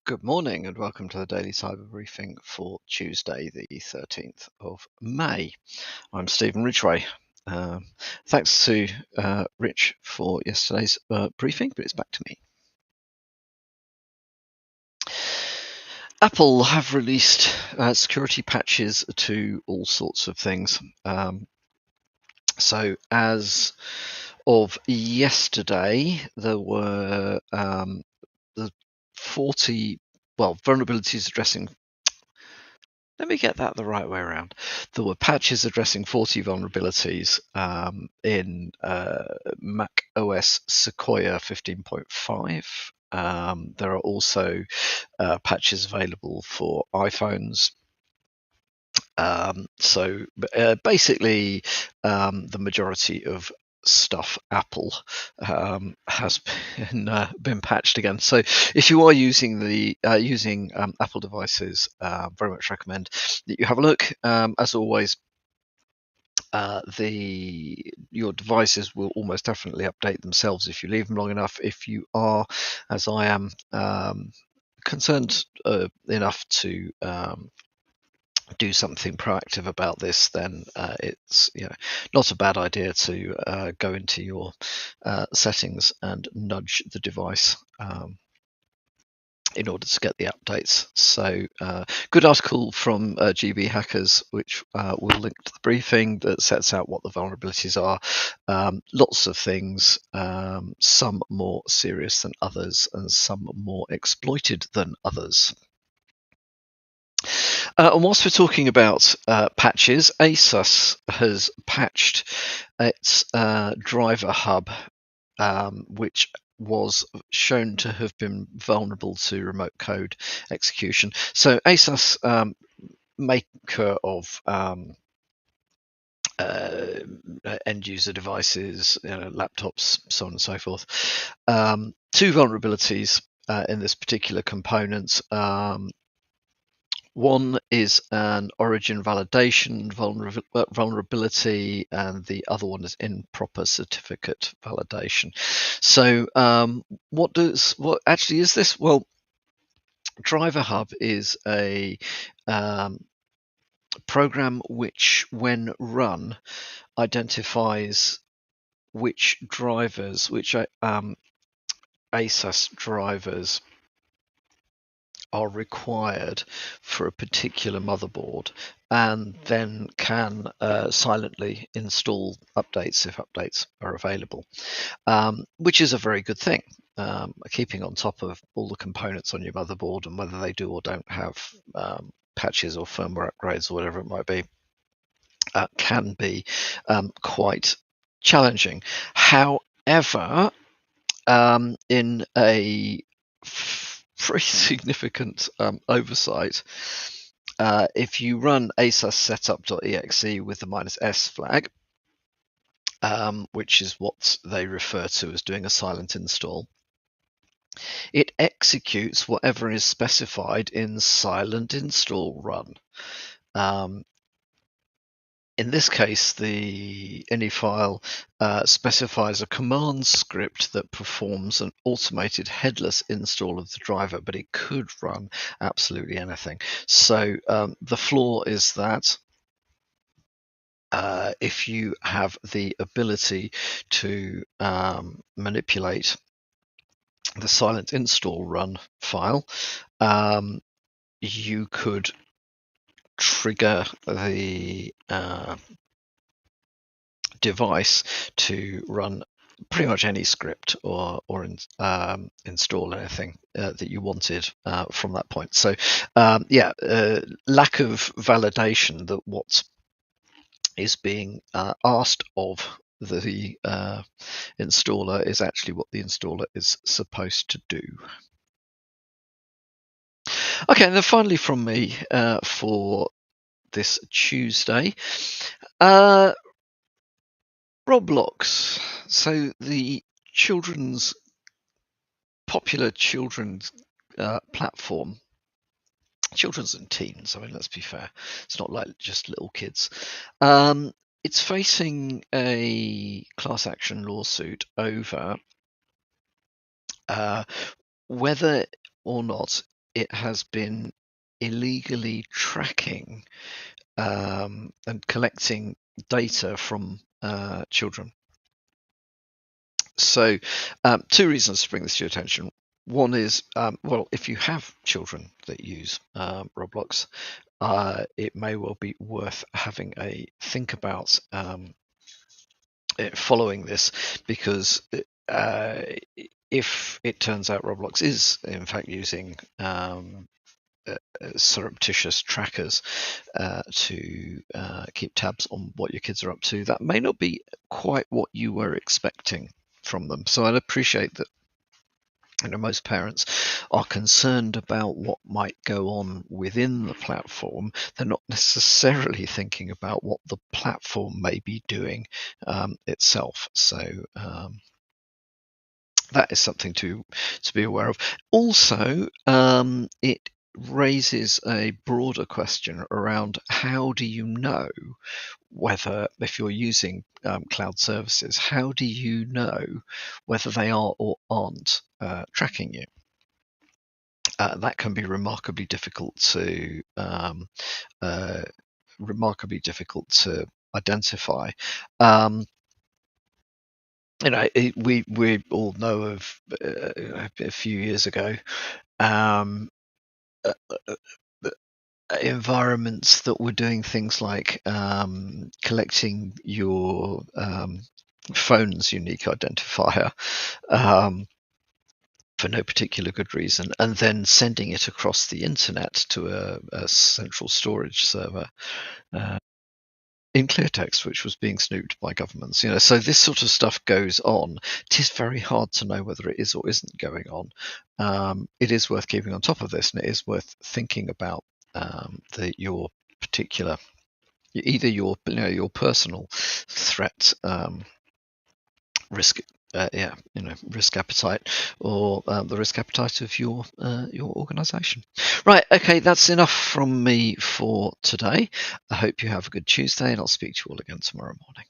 Good morning and welcome to the Daily Cyber Briefing for Tuesday, the 13th of May. I'm Stephen Ridgway. Thanks to Rich for yesterday's briefing, but it's back to me. Apple have released security patches to all sorts of things. So as of yesterday, there were the 40 vulnerabilities addressing. Let me get that the right way around. There were patches addressing 40 vulnerabilities in Mac OS Sequoia 15.5. There are also patches available for iPhones. Basically, the majority of stuff Apple has been patched again. So if you are using Apple devices, very much recommend that you have a look. As always, your devices will almost definitely update themselves if you leave them long enough. If you are, as I am, concerned enough to do something proactive about this, then it's not a bad idea to go into your settings and nudge the device in order to get the updates. So good article from GB Hackers, which we'll link to the briefing, that sets out what the vulnerabilities are. Lots of things, some more serious than others and some more exploited than others. And whilst we're talking about patches, Asus has patched its driver hub, which was shown to have been vulnerable to remote code execution. So Asus, maker of end user devices, laptops, so on and so forth. Two vulnerabilities in this particular component. One is an origin validation vulnerability, and the other one is improper certificate validation. So, what actually is this? Well, Driver Hub is a program which, when run, identifies which ASUS drivers are required for a particular motherboard, and then can silently install updates if updates are available, which is a very good thing. Keeping on top of all the components on your motherboard and whether they do or don't have patches or firmware upgrades or whatever it might be can be quite challenging. However, in a pretty significant oversight, if you run asus setup.exe with the -s flag, which is what they refer to as doing a silent install, it executes whatever is specified in silent install run. In this case, the ini file specifies a command script that performs an automated headless install of the driver, but it could run absolutely anything. So the flaw is that if you have the ability to manipulate the silent install run file, you could trigger the device to run pretty much any script or install anything that you wanted from that point. So lack of validation that what is being asked of the installer is actually what the installer is supposed to do. Okay, and then finally from me for this Tuesday, Roblox. So the popular children's platform, children's and teens. I mean, let's be fair. It's not like just little kids. It's facing a class action lawsuit over whether or not it has been illegally tracking and collecting data from children. So, two reasons to bring this to your attention. One is, well, if you have children that use Roblox, it may well be worth having a think about following this, because if it turns out Roblox is in fact using surreptitious trackers to keep tabs on what your kids are up to, that may not be quite what you were expecting from them. So I'd appreciate that most parents are concerned about what might go on within the platform. They're not necessarily thinking about what the platform may be doing itself. So that is something to be aware of. Also, it raises a broader question around how do you know whether, if you're using cloud services, how do you know whether they are or aren't tracking you? That can be remarkably difficult to identify. We all know of a few years ago environments that were doing things like collecting your phone's unique identifier for no particular good reason, and then sending it across the internet to a central storage server in clear text, which was being snooped by governments. So this sort of stuff goes on. It is very hard to know whether it is or isn't going on. It is worth keeping on top of this, and it is worth thinking about your particular, either your personal threat risk risk appetite, or the risk appetite of your organization. Right, okay, that's enough from me for today. I hope you have a good Tuesday, and I'll speak to you all again tomorrow morning.